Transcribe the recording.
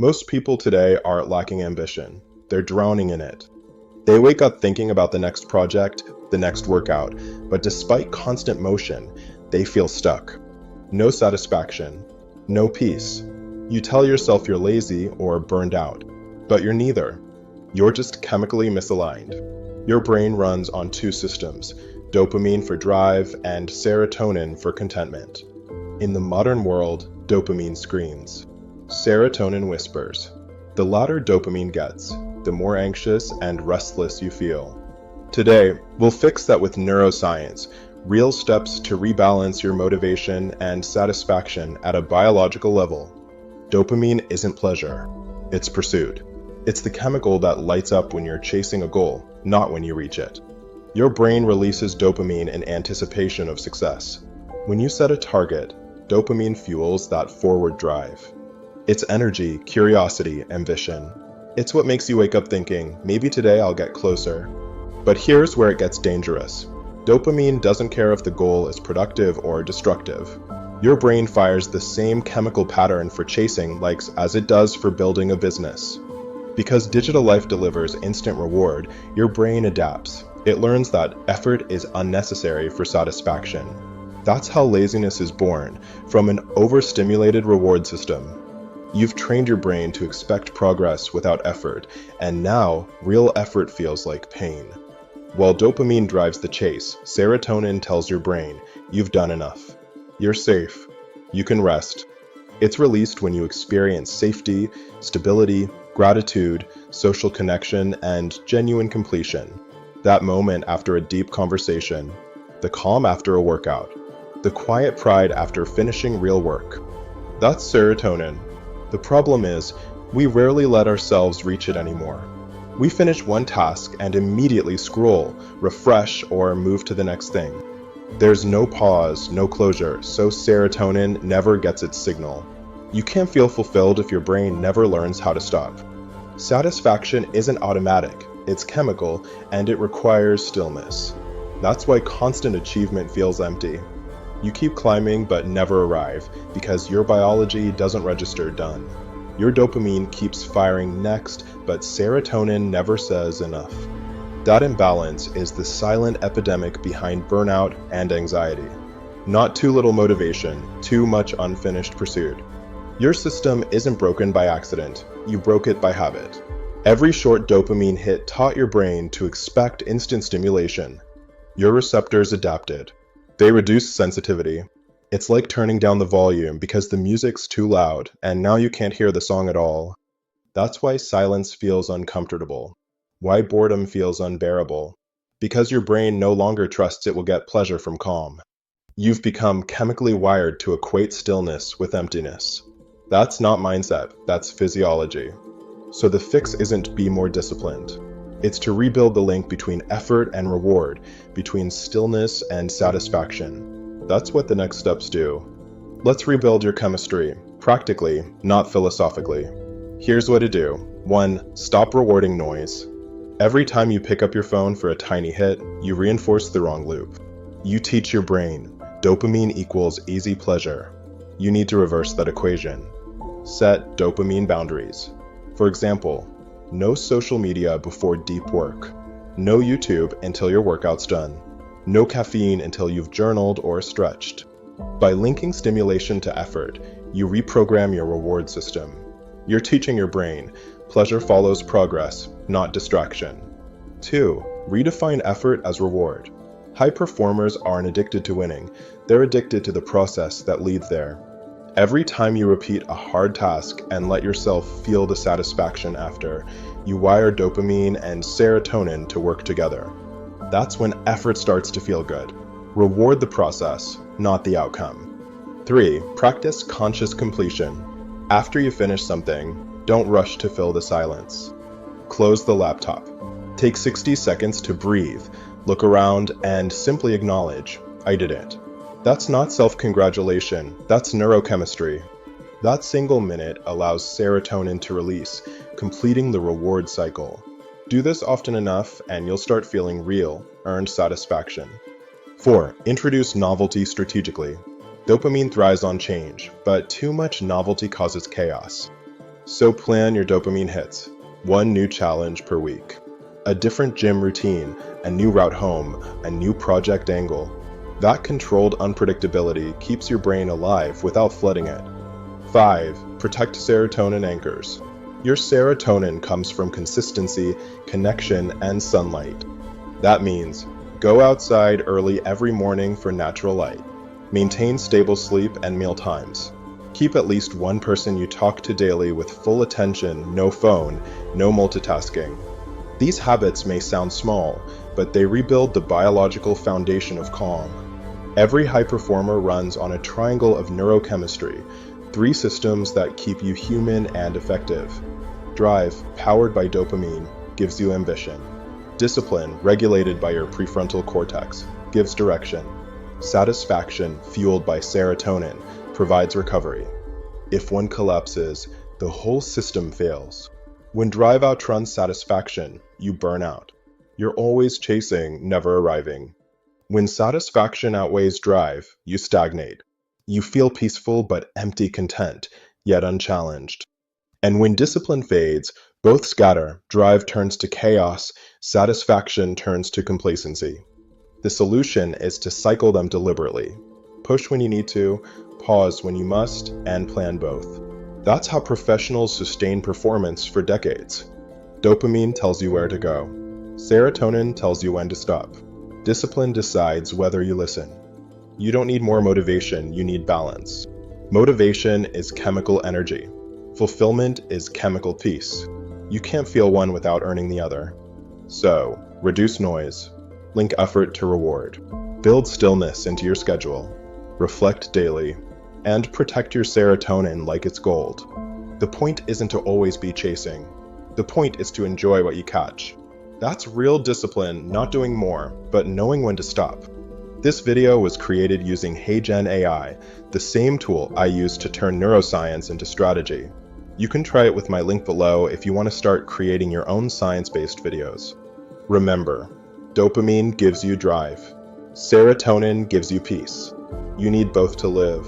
Most people today are lacking ambition. They're drowning in it. They wake up thinking about the next project, the next workout, but despite constant motion, they feel stuck. No satisfaction, no peace. You tell yourself you're lazy or burned out, but you're neither. You're just chemically misaligned. Your brain runs on two systems, dopamine for drive and serotonin for contentment. In the modern world, dopamine screams. Serotonin whispers. The louder dopamine gets, the more anxious and restless you feel. Today, we'll fix that with neuroscience, real steps to rebalance your motivation and satisfaction at a biological level. Dopamine isn't pleasure, it's pursuit. It's the chemical that lights up when you're chasing a goal, not when you reach it. Your brain releases dopamine in anticipation of success. When you set a target, dopamine fuels that forward drive. It's energy, curiosity, ambition. It's what makes you wake up thinking, maybe today I'll get closer. But here's where it gets dangerous. Dopamine doesn't care if the goal is productive or destructive. Your brain fires the same chemical pattern for chasing likes as it does for building a business. Because digital life delivers instant reward, your brain adapts. It learns that effort is unnecessary for satisfaction. That's how laziness is born, from an overstimulated reward system. You've trained your brain to expect progress without effort, and now real effort feels like pain. While dopamine drives the chase, serotonin tells your brain, you've done enough. You're safe. You can rest. It's released when you experience safety, stability, gratitude, social connection, and genuine completion. That moment after a deep conversation, the calm after a workout, the quiet pride after finishing real work. That's serotonin. The problem is, we rarely let ourselves reach it anymore. We finish one task and immediately scroll, refresh, or move to the next thing. There's no pause, no closure, so serotonin never gets its signal. You can't feel fulfilled if your brain never learns how to stop. Satisfaction isn't automatic, it's chemical, and it requires stillness. That's why constant achievement feels empty. You keep climbing but never arrive, because your biology doesn't register done. Your dopamine keeps firing next, but serotonin never says enough. That imbalance is the silent epidemic behind burnout and anxiety. Not too little motivation, too much unfinished pursuit. Your system isn't broken by accident, you broke it by habit. Every short dopamine hit taught your brain to expect instant stimulation. Your receptors adapted. They reduced sensitivity. It's like turning down the volume because the music's too loud, and now you can't hear the song at all. That's why silence feels uncomfortable. Why boredom feels unbearable. Because your brain no longer trusts it will get pleasure from calm. You've become chemically wired to equate stillness with emptiness. That's not mindset, that's physiology. So the fix isn't be more disciplined. It's to rebuild the link between effort and reward, between stillness and satisfaction. That's what the next steps do. Let's rebuild your chemistry, practically, not philosophically. Here's what to do. 1. Stop rewarding noise. Every time you pick up your phone for a tiny hit, you reinforce the wrong loop. You teach your brain, dopamine equals easy pleasure. You need to reverse that equation. Set dopamine boundaries. For example, no social media before deep work. No YouTube until your workout's done. No caffeine until you've journaled or stretched. By linking stimulation to effort, you reprogram your reward system. You're teaching your brain, pleasure follows progress, not distraction. 2. Redefine effort as reward. High performers aren't addicted to winning, they're addicted to the process that leads there. Every time you repeat a hard task and let yourself feel the satisfaction after, you wire dopamine and serotonin to work together. That's when effort starts to feel good. Reward the process, not the outcome. 3. Practice conscious completion. After you finish something, don't rush to fill the silence. Close the laptop. Take 60 seconds to breathe, look around, and simply acknowledge, I did it. That's not self-congratulation, that's neurochemistry. That single minute allows serotonin to release, completing the reward cycle. Do this often enough and you'll start feeling real, earned satisfaction. 4. Introduce novelty strategically. Dopamine thrives on change, but too much novelty causes chaos. So plan your dopamine hits, one new challenge per week. A different gym routine, a new route home, a new project angle. That controlled unpredictability keeps your brain alive without flooding it. 5. Protect serotonin anchors. Your serotonin comes from consistency, connection, and sunlight. That means go outside early every morning for natural light. Maintain stable sleep and meal times. Keep at least one person you talk to daily with full attention, no phone, no multitasking. These habits may sound small, but they rebuild the biological foundation of calm. Every high performer runs on a triangle of neurochemistry, 3 systems that keep you human and effective. Drive, powered by dopamine, gives you ambition. Discipline, regulated by your prefrontal cortex, gives direction. Satisfaction, fueled by serotonin, provides recovery. If one collapses, the whole system fails. When drive outruns satisfaction, you burn out. You're always chasing, never arriving. When satisfaction outweighs drive, you stagnate. You feel peaceful but empty content, yet unchallenged. And when discipline fades, both scatter. Drive turns to chaos, satisfaction turns to complacency. The solution is to cycle them deliberately. Push when you need to, pause when you must, and plan both. That's how professionals sustain performance for decades. Dopamine tells you where to go. Serotonin tells you when to stop. Discipline decides whether you listen. You don't need more motivation, you need balance. Motivation is chemical energy. Fulfillment is chemical peace. You can't feel one without earning the other. So, reduce noise. Link effort to reward. Build stillness into your schedule. Reflect daily. And protect your serotonin like it's gold. The point isn't to always be chasing. The point is to enjoy what you catch. That's real discipline, not doing more, but knowing when to stop. This video was created using Heygen AI, the same tool I use to turn neuroscience into strategy. You can try it with my link below if you want to start creating your own science-based videos. Remember, dopamine gives you drive. Serotonin gives you peace. You need both to live.